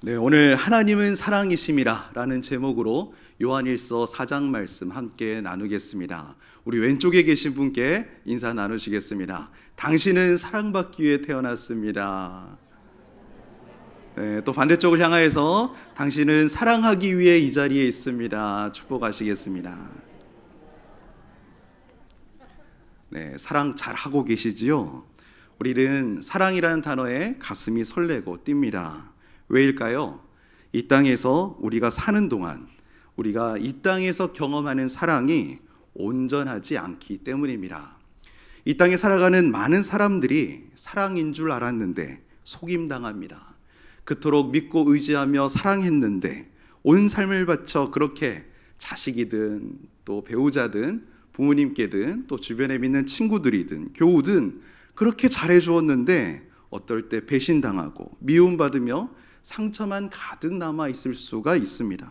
네, 오늘 하나님은 사랑이심이라 라는 제목으로 요한일서 4장 말씀 함께 나누겠습니다. 우리 왼쪽에 계신 분께 인사 나누시겠습니다. 당신은 사랑받기 위해 태어났습니다. 네, 또 반대쪽을 향하여서 당신은 사랑하기 위해 이 자리에 있습니다. 축복하시겠습니다. 네, 사랑 잘 하고 계시지요? 우리는 사랑이라는 단어에 가슴이 설레고 뜁니다. 왜일까요? 이 땅에서 우리가 사는 동안 우리가 이 땅에서 경험하는 사랑이 온전하지 않기 때문입니다. 이 땅에 살아가는 많은 사람들이 사랑인 줄 알았는데 속임당합니다. 그토록 믿고 의지하며 사랑했는데 온 삶을 바쳐 그렇게 자식이든 또 배우자든 부모님께든 또 주변에 믿는 친구들이든 교우든 그렇게 잘해주었는데 어떨 때 배신당하고 미움받으며 상처만 가득 남아 있을 수가 있습니다.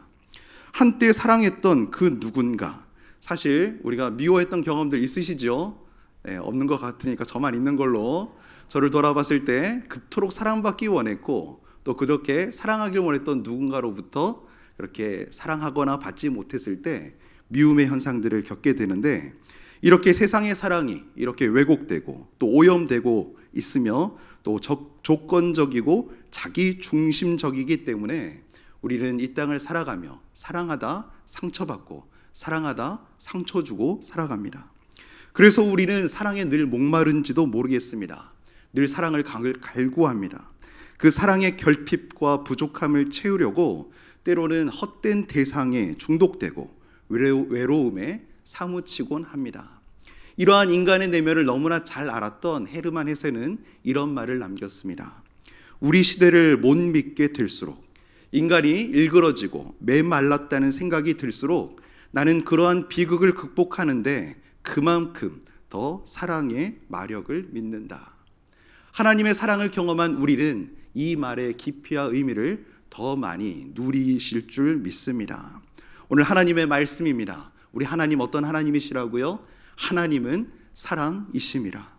한때 사랑했던 그 누군가, 사실 우리가 미워했던 경험들 있으시죠? 네, 없는 것 같으니까 저만 있는 걸로. 저를 돌아봤을 때 그토록 사랑받기 원했고 또 그렇게 사랑하길 원했던 누군가로부터 그렇게 사랑하거나 받지 못했을 때 미움의 현상들을 겪게 되는데, 이렇게 세상의 사랑이 이렇게 왜곡되고 또 오염되고 있으며 또 조건적이고 자기 중심적이기 때문에 우리는 이 땅을 살아가며 사랑하다 상처받고 사랑하다 상처 주고 살아갑니다. 그래서 우리는 사랑에 늘 목마른지도 모르겠습니다. 늘 사랑을 갈구합니다. 그 사랑의 결핍과 부족함을 채우려고 때로는 헛된 대상에 중독되고 외로움에 사무치곤 합니다. 이러한 인간의 내면을 너무나 잘 알았던 헤르만 헤세는 이런 말을 남겼습니다. 우리 시대를 못 믿게 될수록, 인간이 일그러지고 메말랐다는 생각이 들수록 나는 그러한 비극을 극복하는데 그만큼 더 사랑의 마력을 믿는다. 하나님의 사랑을 경험한 우리는 이 말의 깊이와 의미를 더 많이 누리실 줄 믿습니다. 오늘 하나님의 말씀입니다. 우리 하나님 어떤 하나님이시라고요? 하나님은 사랑이심이라.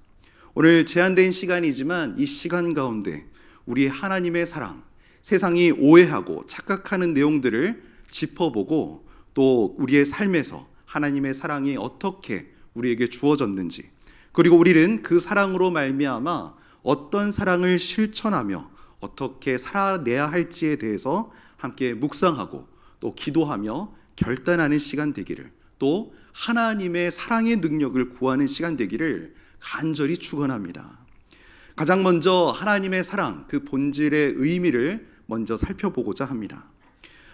오늘 제한된 시간이지만 이 시간 가운데 우리 하나님의 사랑, 세상이 오해하고 착각하는 내용들을 짚어보고 또 우리의 삶에서 하나님의 사랑이 어떻게 우리에게 주어졌는지, 그리고 우리는 그 사랑으로 말미암아 어떤 사랑을 실천하며 어떻게 살아내야 할지에 대해서 함께 묵상하고 또 기도하며 결단하는 시간 되기를, 또 하나님의 사랑의 능력을 구하는 시간 되기를 간절히 축원합니다. 가장 먼저 하나님의 사랑, 그 본질의 의미를 먼저 살펴보고자 합니다.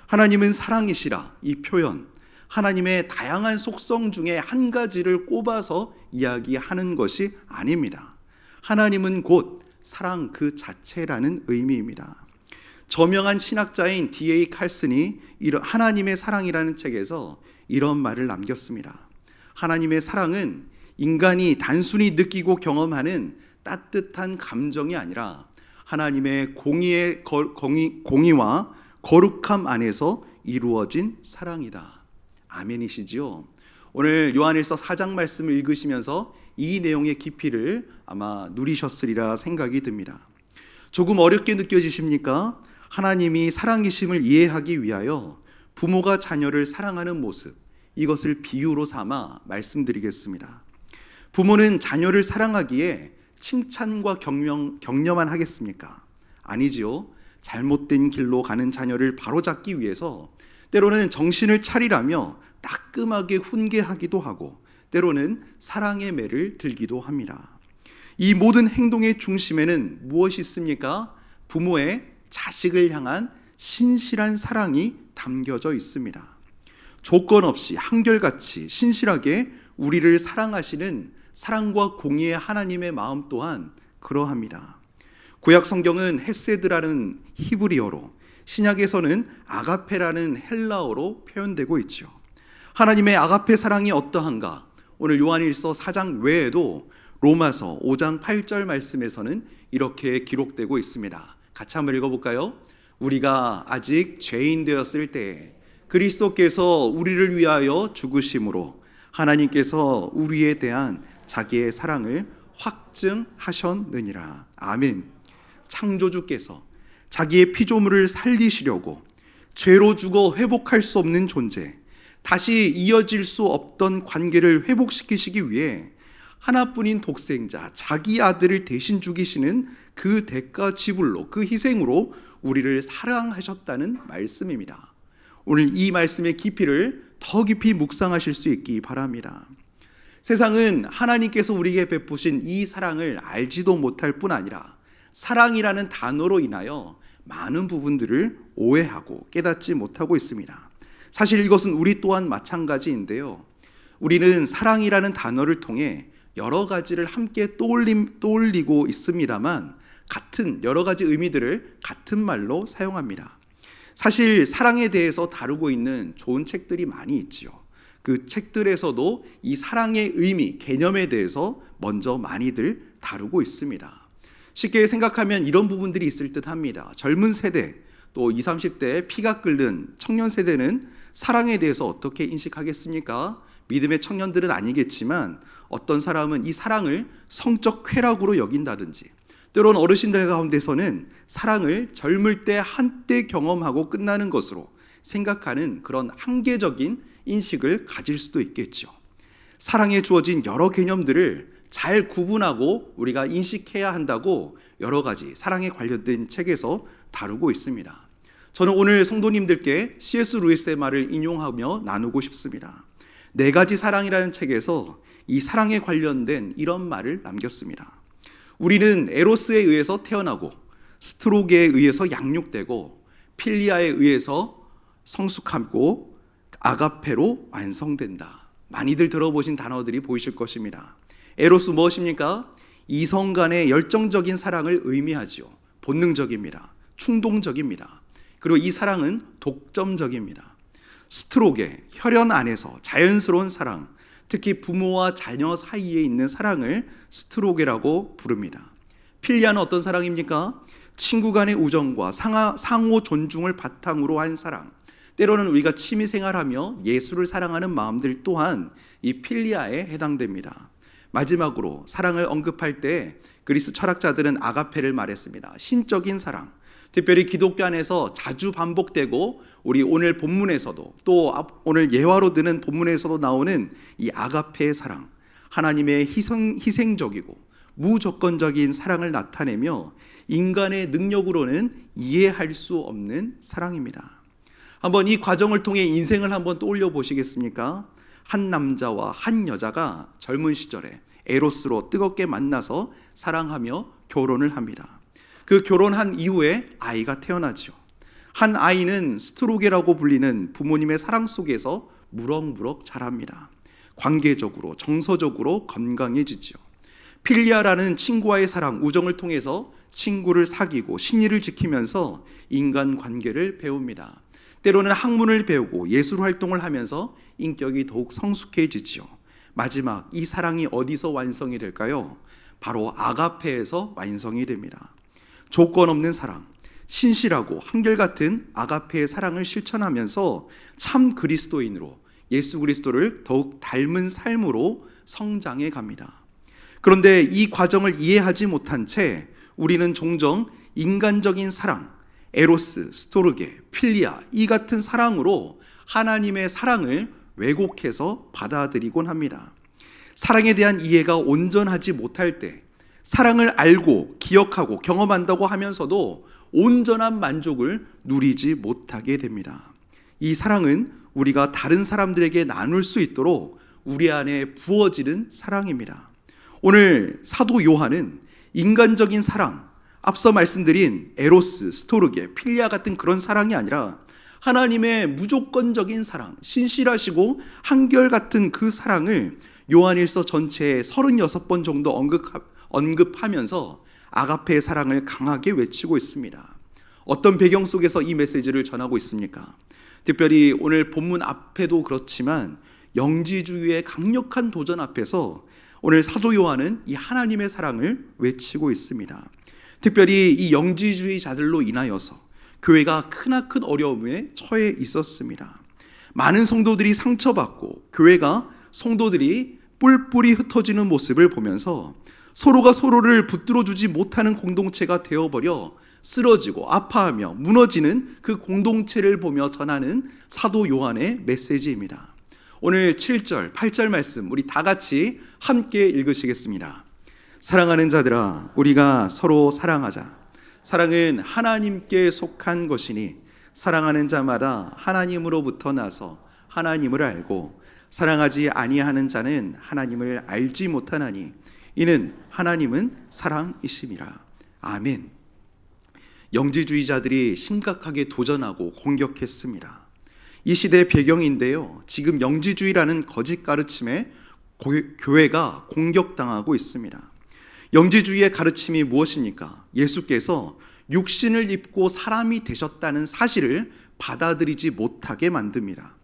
하나님은 사랑이시라, 이 표현, 하나님의 다양한 속성 중에 한 가지를 꼽아서 이야기하는 것이 아닙니다. 하나님은 곧 사랑 그 자체라는 의미입니다. 저명한 신학자인 D.A. 칼슨이 하나님의 사랑이라는 책에서 이런 말을 남겼습니다. 하나님의 사랑은 인간이 단순히 느끼고 경험하는 따뜻한 감정이 아니라 하나님의 공의와 거룩함 안에서 이루어진 사랑이다. 아멘이시지요? 오늘 요한일서 4장 말씀을 읽으시면서 이 내용의 깊이를 아마 누리셨으리라 생각이 듭니다. 조금 어렵게 느껴지십니까? 하나님이 사랑이심을 이해하기 위하여 부모가 자녀를 사랑하는 모습, 이것을 비유로 삼아 말씀드리겠습니다. 부모는 자녀를 사랑하기에 칭찬과 격려만 하겠습니까? 아니지요. 잘못된 길로 가는 자녀를 바로잡기 위해서 때로는 정신을 차리라며 따끔하게 훈계하기도 하고 때로는 사랑의 매를 들기도 합니다. 이 모든 행동의 중심에는 무엇이 있습니까? 부모의 자식을 향한 신실한 사랑이 담겨져 있습니다. 조건 없이 한결같이 신실하게 우리를 사랑하시는 사랑과 공의의 하나님의 마음 또한 그러합니다. 구약 성경은 헤세드라는 히브리어로, 신약에서는 아가페라는 헬라어로 표현되고 있죠. 하나님의 아가페 사랑이 어떠한가? 오늘 요한일서 4장 외에도 로마서 5장 8절 말씀에서는 이렇게 기록되고 있습니다. 같이 한번 읽어볼까요? 우리가 아직 죄인 되었을 때 그리스도께서 우리를 위하여 죽으심으로 하나님께서 우리에 대한 자기의 사랑을 확증하셨느니라. 아멘. 창조주께서 자기의 피조물을 살리시려고 죄로 죽어 회복할 수 없는 존재, 다시 이어질 수 없던 관계를 회복시키시기 위해 하나뿐인 독생자, 자기 아들을 대신 죽이시는 그 대가 지불로, 그 희생으로 우리를 사랑하셨다는 말씀입니다. 오늘 이 말씀의 깊이를 더 깊이 묵상하실 수 있기 바랍니다. 세상은 하나님께서 우리에게 베푸신 이 사랑을 알지도 못할 뿐 아니라 사랑이라는 단어로 인하여 많은 부분들을 오해하고 깨닫지 못하고 있습니다. 사실 이것은 우리 또한 마찬가지인데요. 우리는 사랑이라는 단어를 통해 여러 가지를 함께 떠올리고 있습니다만 같은 여러 가지 의미들을 같은 말로 사용합니다. 사실 사랑에 대해서 다루고 있는 좋은 책들이 많이 있지요. 그 책들에서도 이 사랑의 의미, 개념에 대해서 먼저 많이들 다루고 있습니다. 쉽게 생각하면 이런 부분들이 있을 듯 합니다. 젊은 세대, 또 20, 30대 피가 끓는 청년 세대는 사랑에 대해서 어떻게 인식하겠습니까? 믿음의 청년들은 아니겠지만 어떤 사람은 이 사랑을 성적 쾌락으로 여긴다든지, 때론 어르신들 가운데서는 사랑을 젊을 때 한때 경험하고 끝나는 것으로 생각하는 그런 한계적인 인식을 가질 수도 있겠죠. 사랑에 주어진 여러 개념들을 잘 구분하고 우리가 인식해야 한다고 여러 가지 사랑에 관련된 책에서 다루고 있습니다. 저는 오늘 성도님들께 C.S. 루이스의 말을 인용하며 나누고 싶습니다. 4가지 사랑이라는 책에서 이 사랑에 관련된 이런 말을 남겼습니다. 우리는 에로스에 의해서 태어나고 스트로게에 의해서 양육되고 필리아에 의해서 성숙하고 아가페로 완성된다. 많이들 들어보신 단어들이 보이실 것입니다. 에로스 무엇입니까? 이성 간의 열정적인 사랑을 의미하지요. 본능적입니다. 충동적입니다. 그리고 이 사랑은 독점적입니다. 스트로게, 혈연 안에서 자연스러운 사랑, 특히 부모와 자녀 사이에 있는 사랑을 스트로게라고 부릅니다. 필리아는 어떤 사랑입니까? 친구 간의 우정과 상호 존중을 바탕으로 한 사랑. 때로는 우리가 취미생활하며 예술을 사랑하는 마음들 또한 이 필리아에 해당됩니다. 마지막으로 사랑을 언급할 때 그리스 철학자들은 아가페를 말했습니다. 신적인 사랑. 특별히 기독교 안에서 자주 반복되고 우리 오늘 본문에서도 또 오늘 예화로 드는 본문에서도 나오는 이 아가페의 사랑, 하나님의 희생적이고 무조건적인 사랑을 나타내며 인간의 능력으로는 이해할 수 없는 사랑입니다. 한번 이 과정을 통해 인생을 한번 떠올려 보시겠습니까? 한 남자와 한 여자가 젊은 시절에 에로스로 뜨겁게 만나서 사랑하며 결혼을 합니다. 그 결혼한 이후에 아이가 태어나죠. 한 아이는 스트로게라고 불리는 부모님의 사랑 속에서 무럭무럭 자랍니다. 관계적으로, 정서적으로 건강해지죠. 필리아라는 친구와의 사랑, 우정을 통해서 친구를 사귀고 신의를 지키면서 인간관계를 배웁니다. 때로는 학문을 배우고 예술 활동을 하면서 인격이 더욱 성숙해지지요. 마지막 이 사랑이 어디서 완성이 될까요? 바로 아가페에서 완성이 됩니다. 조건 없는 사랑, 신실하고 한결같은 아가페의 사랑을 실천하면서 참 그리스도인으로 예수 그리스도를 더욱 닮은 삶으로 성장해 갑니다. 그런데 이 과정을 이해하지 못한 채 우리는 종종 인간적인 사랑, 에로스, 스토르게, 필리아 이 같은 사랑으로 하나님의 사랑을 왜곡해서 받아들이곤 합니다. 사랑에 대한 이해가 온전하지 못할 때 사랑을 알고 기억하고 경험한다고 하면서도 온전한 만족을 누리지 못하게 됩니다. 이 사랑은 우리가 다른 사람들에게 나눌 수 있도록 우리 안에 부어지는 사랑입니다. 오늘 사도 요한은 인간적인 사랑, 앞서 말씀드린 에로스, 스토르게, 필리아 같은 그런 사랑이 아니라 하나님의 무조건적인 사랑, 신실하시고 한결같은 그 사랑을 요한일서 전체에 36번 정도 언급하면서 아가페의 사랑을 강하게 외치고 있습니다. 어떤 배경 속에서 이 메시지를 전하고 있습니까? 특별히 오늘 본문 앞에도 그렇지만 영지주의의 강력한 도전 앞에서 오늘 사도 요한은 이 하나님의 사랑을 외치고 있습니다. 특별히 이 영지주의자들로 인하여서 교회가 크나큰 어려움에 처해 있었습니다. 많은 성도들이 상처받고 교회가 성도들이 뿔뿔이 흩어지는 모습을 보면서 서로가 서로를 붙들어주지 못하는 공동체가 되어버려 쓰러지고 아파하며 무너지는 그 공동체를 보며 전하는 사도 요한의 메시지입니다. 오늘 7절, 8절 말씀 우리 다 같이 함께 읽으시겠습니다. 사랑하는 자들아, 우리가 서로 사랑하자. 사랑은 하나님께 속한 것이니 사랑하는 자마다 하나님으로부터 나서 하나님을 알고 사랑하지 아니하는 자는 하나님을 알지 못하나니 이는 하나님은 사랑이심이라. 아멘. 영지주의자들이 심각하게 도전하고 공격했습니다. 이 시대의 배경인데요, 지금 영지주의라는 거짓 가르침에 교회가 공격당하고 있습니다. 영지주의의 가르침이 무엇입니까? 예수께서 육신을 입고 사람이 되셨다는 사실을 받아들이지 못하게 만듭니다.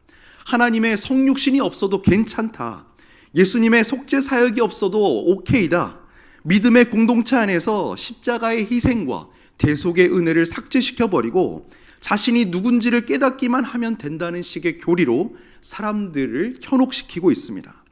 하나님의 성육신이 없어도 괜찮다. 예수님의 속죄 사역이 없어도 오케이다. 믿음의 공동체 안에서 십자가의 희생과 대속의 은혜를 삭제시켜버리고 자신이 누군지를 깨닫기만 하면 된다는 식의 교리로 사람들을 현혹시키고 있습니다.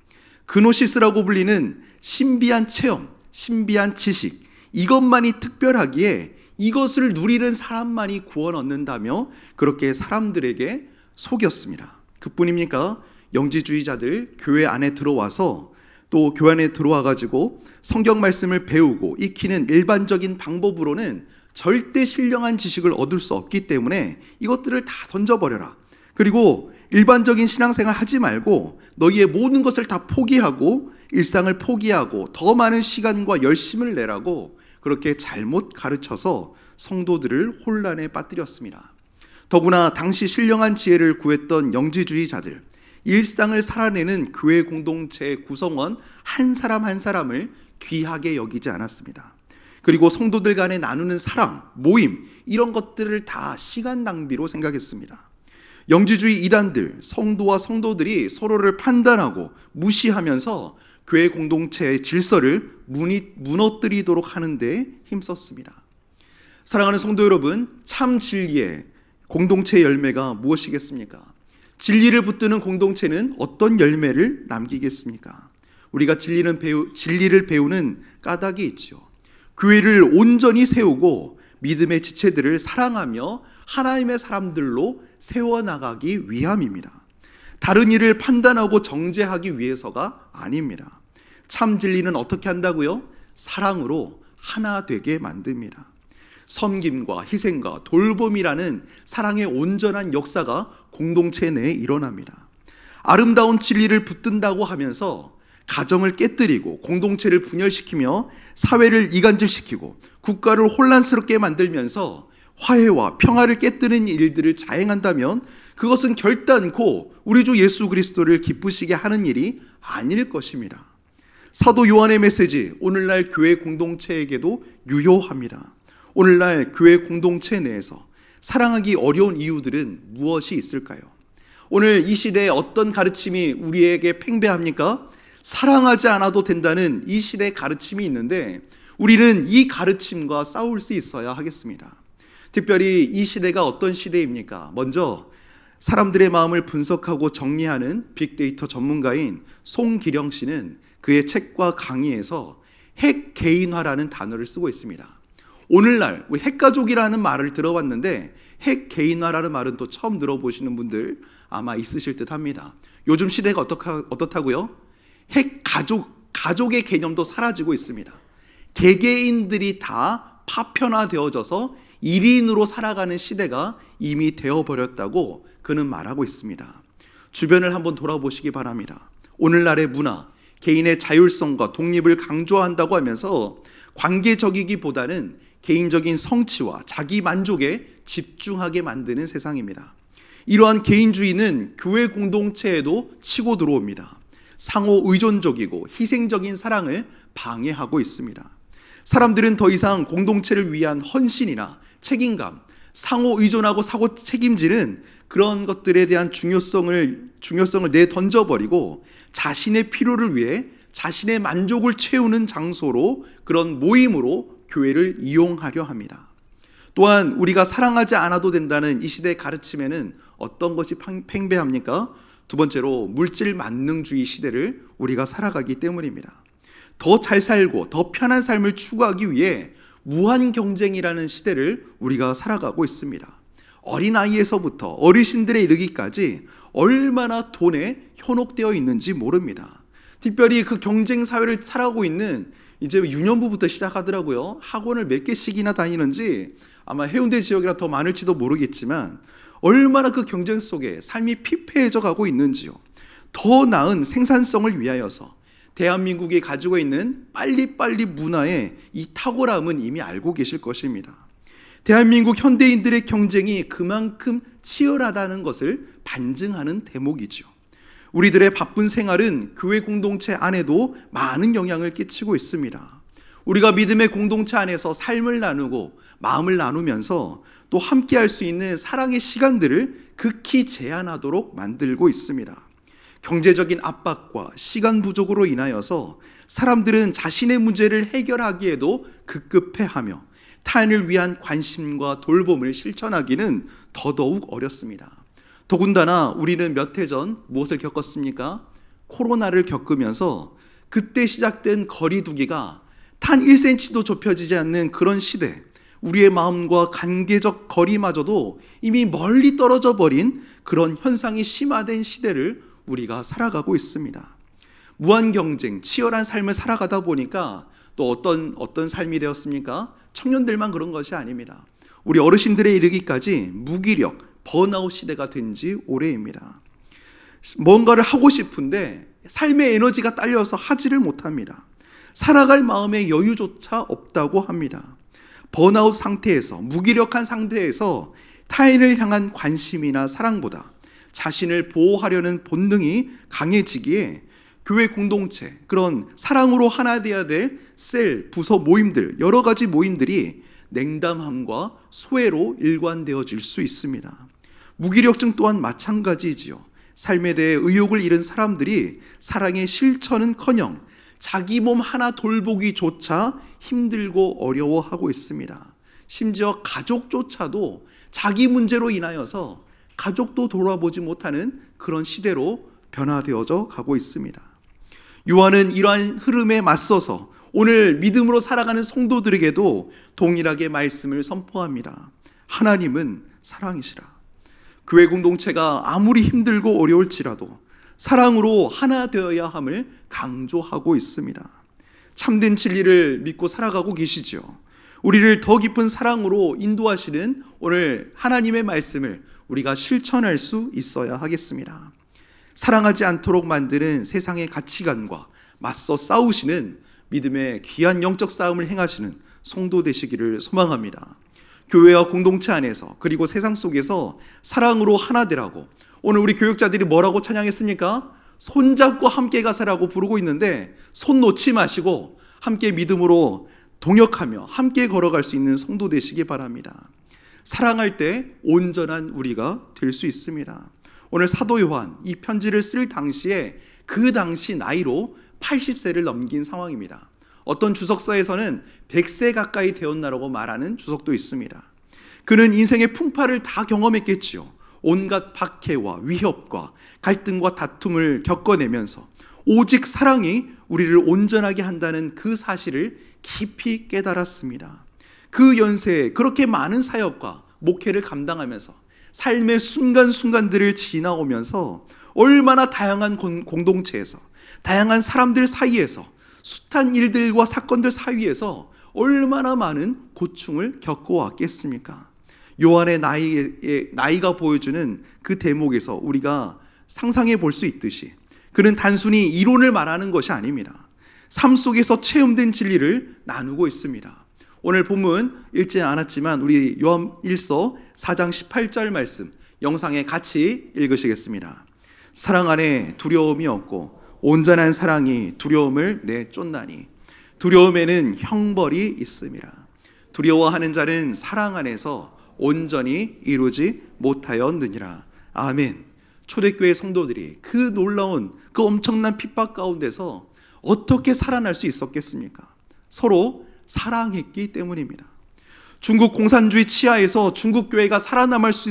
그노시스라고 불리는 신비한 체험, 신비한 지식, 이것만이 특별하기에 이것을 누리는 사람만이 구원 얻는다며 그렇게 사람들에게 속였습니다. 그뿐입니까? 영지주의자들 교회 안에 들어와서 또 교회 안에 들어와 가지고 성경 말씀을 배우고 익히는 일반적인 방법으로는 절대 신령한 지식을 얻을 수 없기 때문에 이것들을 다 던져버려라. 그리고 일반적인 신앙생활 하지 말고 너희의 모든 것을 다 포기하고 일상을 포기하고 더 많은 시간과 열심을 내라고 그렇게 잘못 가르쳐서 성도들을 혼란에 빠뜨렸습니다. 더구나 당시 신령한 지혜를 구했던 영지주의자들, 일상을 살아내는 교회 공동체의 구성원 한 사람 한 사람을 귀하게 여기지 않았습니다. 그리고 성도들 간에 나누는 사랑, 모임 이런 것들을 다 시간 낭비로 생각했습니다. 영지주의 이단들, 성도와 성도들이 서로를 판단하고 무시하면서 교회 공동체의 질서를 무너뜨리도록 하는 데 힘썼습니다. 사랑하는 성도 여러분, 참 진리의 공동체 열매가 무엇이겠습니까? 진리를 붙드는 공동체는 어떤 열매를 남기겠습니까? 우리가 진리를 배우는 까닭이 있죠. 교회를 온전히 세우고 믿음의 지체들을 사랑하며 하나님의 사람들로 세워나가기 위함입니다. 다른 일을 판단하고 정죄하기 위해서가 아닙니다. 참 진리는 어떻게 한다고요? 사랑으로 하나 되게 만듭니다. 섬김과 희생과 돌봄이라는 사랑의 온전한 역사가 공동체 내에 일어납니다. 아름다운 진리를 붙든다고 하면서 가정을 깨뜨리고 공동체를 분열시키며 사회를 이간질시키고 국가를 혼란스럽게 만들면서 화해와 평화를 깨뜨리는 일들을 자행한다면 그것은 결단코 우리 주 예수 그리스도를 기쁘시게 하는 일이 아닐 것입니다. 사도 요한의 메시지 오늘날 교회 공동체에게도 유효합니다. 오늘날 교회 공동체 내에서 사랑하기 어려운 이유들은 무엇이 있을까요? 오늘 이 시대에 어떤 가르침이 우리에게 팽배합니까? 사랑하지 않아도 된다는 이 시대의 가르침이 있는데 우리는 이 가르침과 싸울 수 있어야 하겠습니다. 특별히 이 시대가 어떤 시대입니까? 먼저 사람들의 마음을 분석하고 정리하는 빅데이터 전문가인 송기령 씨는 그의 책과 강의에서 핵 개인화라는 단어를 쓰고 있습니다. 오늘날 우리 핵가족이라는 말을 들어봤는데 핵 개인화라는 말은 또 처음 들어보시는 분들 아마 있으실 듯 합니다. 요즘 시대가 어떻다고요? 가족의 개념도 사라지고 있습니다. 개개인들이 다 파편화되어져서 1인으로 살아가는 시대가 이미 되어버렸다고 그는 말하고 있습니다. 주변을 한번 돌아보시기 바랍니다. 오늘날의 문화, 개인의 자율성과 독립을 강조한다고 하면서 관계적이기보다는 개인적인 성취와 자기 만족에 집중하게 만드는 세상입니다. 이러한 개인주의는 교회 공동체에도 치고 들어옵니다. 상호 의존적이고 희생적인 사랑을 방해하고 있습니다. 사람들은 더 이상 공동체를 위한 헌신이나 책임감, 상호 의존하고 사고 책임지는 그런 것들에 대한 중요성을 내던져버리고 자신의 필요를 위해 자신의 만족을 채우는 장소로 그런 모임으로 교회를 이용하려 합니다. 또한 우리가 사랑하지 않아도 된다는 이 시대의 가르침에는 어떤 것이 팽배합니까? 두 번째로 물질 만능주의 시대를 우리가 살아가기 때문입니다. 더 잘 살고 더 편한 삶을 추구하기 위해 무한 경쟁이라는 시대를 우리가 살아가고 있습니다. 어린아이에서부터 어르신들에 이르기까지 얼마나 돈에 현혹되어 있는지 모릅니다. 특별히 그 경쟁 사회를 살아가고 있는 이제 유년부부터 시작하더라고요. 학원을 몇 개씩이나 다니는지 아마 해운대 지역이라 더 많을지도 모르겠지만 얼마나 그 경쟁 속에 삶이 피폐해져 가고 있는지요. 더 나은 생산성을 위하여서 대한민국이 가지고 있는 빨리빨리 문화의 이 탁월함은 이미 알고 계실 것입니다. 대한민국 현대인들의 경쟁이 그만큼 치열하다는 것을 반증하는 대목이죠. 우리들의 바쁜 생활은 교회 공동체 안에도 많은 영향을 끼치고 있습니다. 우리가 믿음의 공동체 안에서 삶을 나누고 마음을 나누면서 또 함께 할 수 있는 사랑의 시간들을 극히 제한하도록 만들고 있습니다. 경제적인 압박과 시간 부족으로 인하여서 사람들은 자신의 문제를 해결하기에도 급급해하며 타인을 위한 관심과 돌봄을 실천하기는 더더욱 어렵습니다. 더군다나 우리는 몇 해 전 무엇을 겪었습니까? 코로나를 겪으면서 그때 시작된 거리두기가 단 1cm도 좁혀지지 않는 그런 시대, 우리의 마음과 관계적 거리마저도 이미 멀리 떨어져 버린 그런 현상이 심화된 시대를 우리가 살아가고 있습니다. 무한 경쟁, 치열한 삶을 살아가다 보니까 또 어떤 삶이 되었습니까? 청년들만 그런 것이 아닙니다. 우리 어르신들에 이르기까지 무기력, 번아웃 시대가 된 지 오래입니다. 뭔가를 하고 싶은데 삶의 에너지가 딸려서 하지를 못합니다. 살아갈 마음의 여유조차 없다고 합니다. 번아웃 상태에서, 무기력한 상태에서 타인을 향한 관심이나 사랑보다 자신을 보호하려는 본능이 강해지기에 교회 공동체, 그런 사랑으로 하나 되어야 될 셀, 부서 모임들, 여러 가지 모임들이 냉담함과 소외로 일관되어질 수 있습니다. 무기력증 또한 마찬가지지요. 삶에 대해 의욕을 잃은 사람들이 사랑의 실천은커녕 자기 몸 하나 돌보기조차 힘들고 어려워하고 있습니다. 심지어 가족조차도 자기 문제로 인하여서 가족도 돌아보지 못하는 그런 시대로 변화되어져 가고 있습니다. 요한은 이러한 흐름에 맞서서 오늘 믿음으로 살아가는 성도들에게도 동일하게 말씀을 선포합니다. 하나님은 사랑이시라. 교회 공동체가 아무리 힘들고 어려울지라도 사랑으로 하나 되어야 함을 강조하고 있습니다. 참된 진리를 믿고 살아가고 계시죠. 우리를 더 깊은 사랑으로 인도하시는 오늘 하나님의 말씀을 우리가 실천할 수 있어야 하겠습니다. 사랑하지 않도록 만드는 세상의 가치관과 맞서 싸우시는 믿음의 귀한 영적 싸움을 행하시는 성도 되시기를 소망합니다. 교회와 공동체 안에서 그리고 세상 속에서 사랑으로 하나 되라고 오늘 우리 교육자들이 뭐라고 찬양했습니까? 손잡고 함께 가사라고 부르고 있는데 손 놓지 마시고 함께 믿음으로 동역하며 함께 걸어갈 수 있는 성도 되시기 바랍니다. 사랑할 때 온전한 우리가 될 수 있습니다. 오늘 사도 요한 이 편지를 쓸 당시에 그 당시 나이로 80세를 넘긴 상황입니다. 어떤 주석서에서는 100세 가까이 되었나라고 말하는 주석도 있습니다. 그는 인생의 풍파를 다 경험했겠지요. 온갖 박해와 위협과 갈등과 다툼을 겪어내면서 오직 사랑이 우리를 온전하게 한다는 그 사실을 깊이 깨달았습니다. 그 연세에 그렇게 많은 사역과 목회를 감당하면서 삶의 순간순간들을 지나오면서 얼마나 다양한 공동체에서 다양한 사람들 사이에서 숱한 일들과 사건들 사이에서 얼마나 많은 고충을 겪어왔겠습니까? 요한의 나이가 보여주는 그 대목에서 우리가 상상해 볼 수 있듯이 그는 단순히 이론을 말하는 것이 아닙니다. 삶 속에서 체험된 진리를 나누고 있습니다. 오늘 본문 읽지 않았지만 우리 요한 1서 4장 18절 말씀 영상에 같이 읽으시겠습니다. 사랑 안에 두려움이 없고 온전한 사랑이 두려움을 내쫓나니 두려움에는 형벌이 있음이라. 두려워하는 자는 사랑 안에서 온전히 이루지 못하였느니라. 아멘. 초대교회 성도들이 그 놀라운 그 엄청난 핍박 가운데서 어떻게 살아날 수 있었겠습니까? 서로 사랑했기 때문입니다. 중국 공산주의 치하에서 중국 교회가 살아남을 수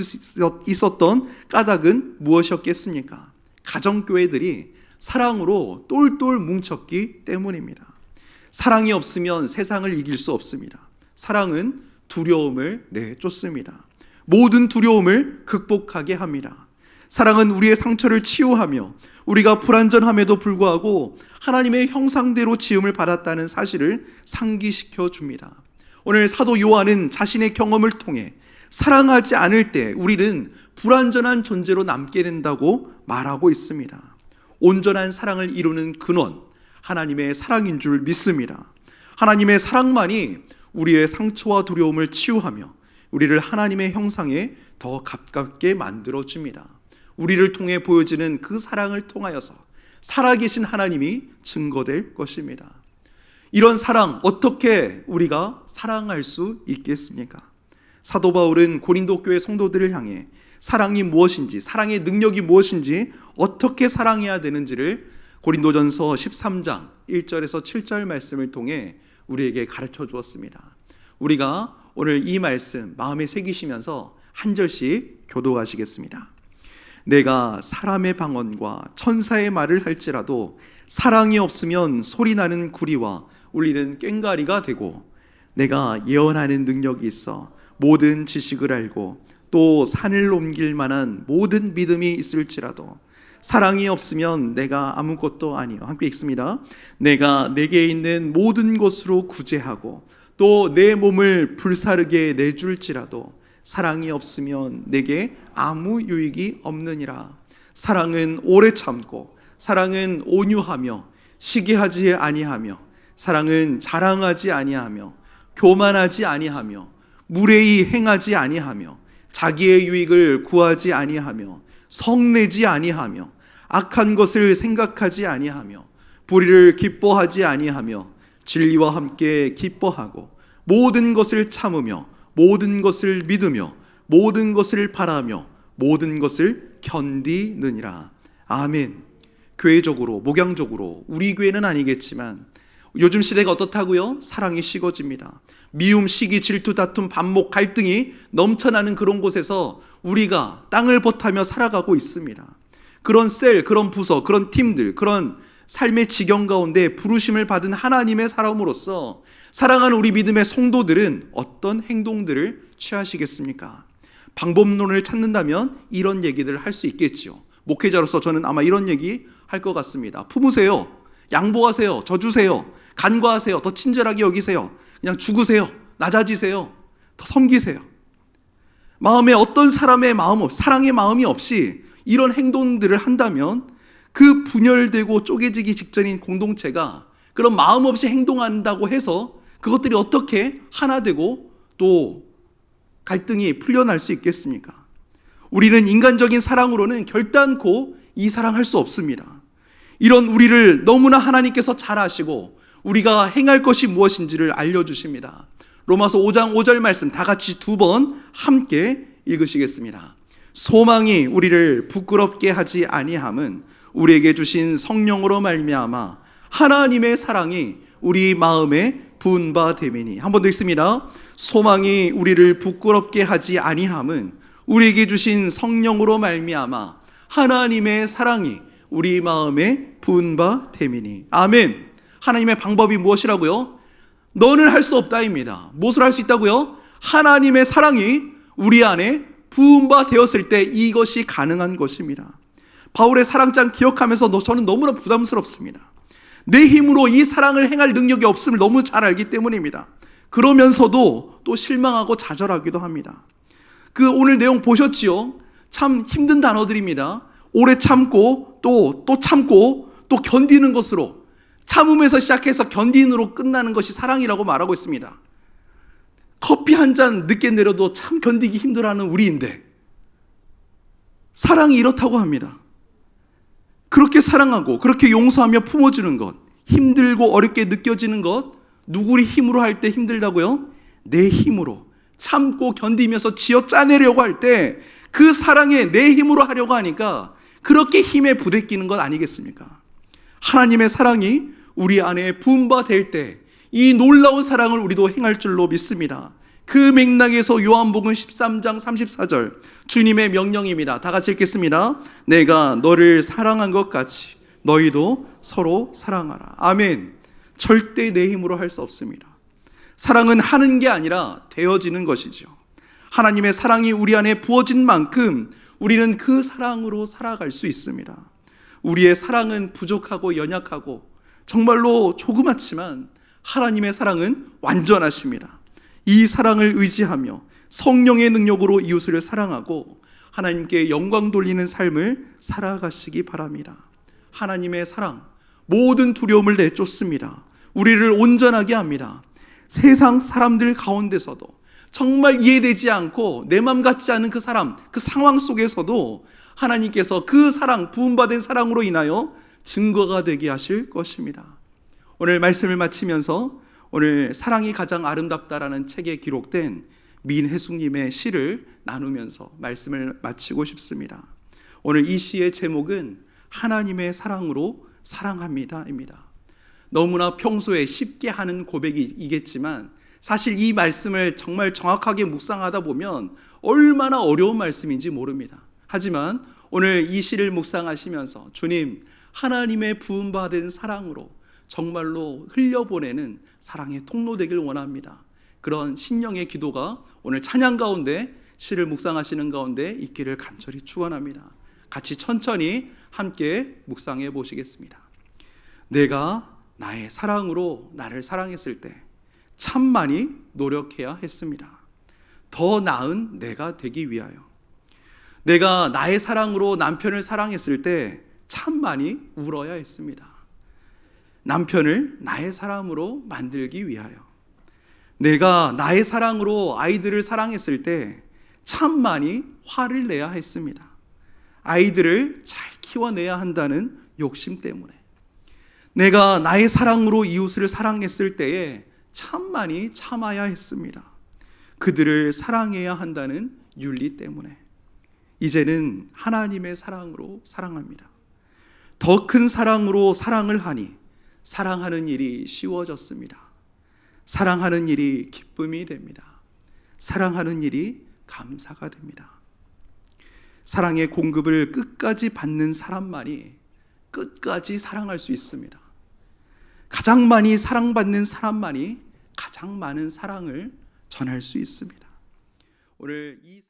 있었던 까닭은 무엇이었겠습니까? 가정교회들이 사랑으로 똘똘 뭉쳤기 때문입니다. 사랑이 없으면 세상을 이길 수 없습니다. 사랑은 두려움을 내쫓습니다. 모든 두려움을 극복하게 합니다. 사랑은 우리의 상처를 치유하며 우리가 불완전함에도 불구하고 하나님의 형상대로 지음을 받았다는 사실을 상기시켜 줍니다. 오늘 사도 요한은 자신의 경험을 통해 사랑하지 않을 때 우리는 불완전한 존재로 남게 된다고 말하고 있습니다. 온전한 사랑을 이루는 근원, 하나님의 사랑인 줄 믿습니다. 하나님의 사랑만이 우리의 상처와 두려움을 치유하며 우리를 하나님의 형상에 더 가깝게 만들어줍니다. 우리를 통해 보여지는 그 사랑을 통하여서 살아계신 하나님이 증거될 것입니다. 이런 사랑 어떻게 우리가 사랑할 수 있겠습니까? 사도 바울은 고린도 교회 성도들을 향해 사랑이 무엇인지, 사랑의 능력이 무엇인지, 어떻게 사랑해야 되는지를 고린도전서 13장 1절에서 7절 말씀을 통해 우리에게 가르쳐 주었습니다. 우리가 오늘 이 말씀 마음에 새기시면서 한 절씩 교독하시겠습니다. 내가 사람의 방언과 천사의 말을 할지라도 사랑이 없으면 소리나는 구리와 울리는 꽹과리가 되고, 내가 예언하는 능력이 있어 모든 지식을 알고 또 산을 옮길 만한 모든 믿음이 있을지라도 사랑이 없으면 내가 아무것도 아니요. 함께 읽습니다. 내가 내게 있는 모든 것으로 구제하고 또 내 몸을 불사르게 내줄지라도 사랑이 없으면 내게 아무 유익이 없느니라. 사랑은 오래 참고 사랑은 온유하며 시기하지 아니하며 사랑은 자랑하지 아니하며 교만하지 아니하며 무례히 행하지 아니하며 자기의 유익을 구하지 아니하며 성내지 아니하며 악한 것을 생각하지 아니하며 불의를 기뻐하지 아니하며 진리와 함께 기뻐하고 모든 것을 참으며 모든 것을 믿으며 모든 것을 바라며 모든 것을 견디느니라. 아멘. 교회적으로, 목양적으로, 우리 교회는 아니겠지만 요즘 시대가 어떻다고요? 사랑이 식어집니다. 미움, 시기, 질투, 다툼, 반목, 갈등이 넘쳐나는 그런 곳에서 우리가 땅을 버타며 살아가고 있습니다. 그런 셀, 그런 부서, 그런 팀들, 그런 삶의 지경 가운데 부르심을 받은 하나님의 사람으로서 사랑하는 우리 믿음의 성도들은 어떤 행동들을 취하시겠습니까? 방법론을 찾는다면 이런 얘기들을 할 수 있겠지요. 목회자로서 저는 아마 이런 얘기 할 것 같습니다. 품으세요. 양보하세요. 져주세요. 간과하세요. 더 친절하게 여기세요. 그냥 죽으세요. 낮아지세요. 더 섬기세요. 마음에 어떤 사람의 마음, 사랑의 마음이 없이 이런 행동들을 한다면 그 분열되고 쪼개지기 직전인 공동체가 그런 마음 없이 행동한다고 해서 그것들이 어떻게 하나 되고 또 갈등이 풀려날 수 있겠습니까? 우리는 인간적인 사랑으로는 결단코 이 사랑할 수 없습니다. 이런 우리를 너무나 하나님께서 잘 아시고 우리가 행할 것이 무엇인지를 알려주십니다. 로마서 5장 5절 말씀 다 같이 두 번 함께 읽으시겠습니다. 소망이 우리를 부끄럽게 하지 아니함은 우리에게 주신 성령으로 말미암아 하나님의 사랑이 우리 마음에 부은 바 됨이니. 한 번 더 읽습니다. 소망이 우리를 부끄럽게 하지 아니함은 우리에게 주신 성령으로 말미암아 하나님의 사랑이 우리 마음에 부은 바 됨이니. 아멘. 하나님의 방법이 무엇이라고요? 너는 할 수 없다입니다. 무엇을 할 수 있다고요? 하나님의 사랑이 우리 안에 부은 바 되었을 때 이것이 가능한 것입니다. 바울의 사랑장 기억하면서 저는 너무나 부담스럽습니다. 내 힘으로 이 사랑을 행할 능력이 없음을 너무 잘 알기 때문입니다. 그러면서도 또 실망하고 좌절하기도 합니다. 그 오늘 내용 보셨지요? 참 힘든 단어들입니다. 오래 참고 또 참고 또 견디는 것으로, 참음에서 시작해서 견딘으로 끝나는 것이 사랑이라고 말하고 있습니다. 커피 한 잔 늦게 내려도 참 견디기 힘들어하는 우리인데 사랑이 이렇다고 합니다. 그렇게 사랑하고 그렇게 용서하며 품어주는 것, 힘들고 어렵게 느껴지는 것, 누구리 힘으로 할 때 힘들다고요? 내 힘으로 참고 견디면서 쥐어짜내려고 할 때 그 사랑에 내 힘으로 하려고 하니까 그렇게 힘에 부대끼는 것 아니겠습니까? 하나님의 사랑이 우리 안에 부은 바 될 때 이 놀라운 사랑을 우리도 행할 줄로 믿습니다. 그 맥락에서 요한복음 13장 34절 주님의 명령입니다. 다 같이 읽겠습니다. 내가 너를 사랑한 것 같이 너희도 서로 사랑하라. 아멘. 절대 내 힘으로 할 수 없습니다. 사랑은 하는 게 아니라 되어지는 것이죠. 하나님의 사랑이 우리 안에 부어진 만큼 우리는 그 사랑으로 살아갈 수 있습니다. 우리의 사랑은 부족하고 연약하고 정말로 조그맣지만 하나님의 사랑은 완전하십니다. 이 사랑을 의지하며 성령의 능력으로 이웃을 사랑하고 하나님께 영광 돌리는 삶을 살아가시기 바랍니다. 하나님의 사랑, 모든 두려움을 내쫓습니다. 우리를 온전하게 합니다. 세상 사람들 가운데서도 정말 이해되지 않고 내 맘 같지 않은 그 사람, 그 상황 속에서도 하나님께서 그 사랑, 부음받은 사랑으로 인하여 증거가 되게 하실 것입니다. 오늘 말씀을 마치면서 오늘 사랑이 가장 아름답다라는 책에 기록된 민혜숙님의 시를 나누면서 말씀을 마치고 싶습니다. 오늘 이 시의 제목은 하나님의 사랑으로 사랑합니다입니다. 너무나 평소에 쉽게 하는 고백이겠지만 사실 이 말씀을 정말 정확하게 묵상하다 보면 얼마나 어려운 말씀인지 모릅니다. 하지만 오늘 이 시를 묵상하시면서 주님, 하나님의 부음받은 사랑으로 정말로 흘려보내는 사랑의 통로 되길 원합니다. 그런 심령의 기도가 오늘 찬양 가운데 시를 묵상하시는 가운데 있기를 간절히 축원합니다. 같이 천천히 함께 묵상해 보시겠습니다. 내가 나의 사랑으로 나를 사랑했을 때 참 많이 노력해야 했습니다. 더 나은 내가 되기 위하여. 내가 나의 사랑으로 남편을 사랑했을 때 참 많이 울어야 했습니다. 남편을 나의 사람으로 만들기 위하여. 내가 나의 사랑으로 아이들을 사랑했을 때 참 많이 화를 내야 했습니다. 아이들을 잘 키워내야 한다는 욕심 때문에. 내가 나의 사랑으로 이웃을 사랑했을 때에 참 많이 참아야 했습니다. 그들을 사랑해야 한다는 윤리 때문에. 이제는 하나님의 사랑으로 사랑합니다. 더 큰 사랑으로 사랑을 하니 사랑하는 일이 쉬워졌습니다. 사랑하는 일이 기쁨이 됩니다. 사랑하는 일이 감사가 됩니다. 사랑의 공급을 끝까지 받는 사람만이 끝까지 사랑할 수 있습니다. 가장 많이 사랑받는 사람만이 가장 많은 사랑을 전할 수 있습니다. 오늘 이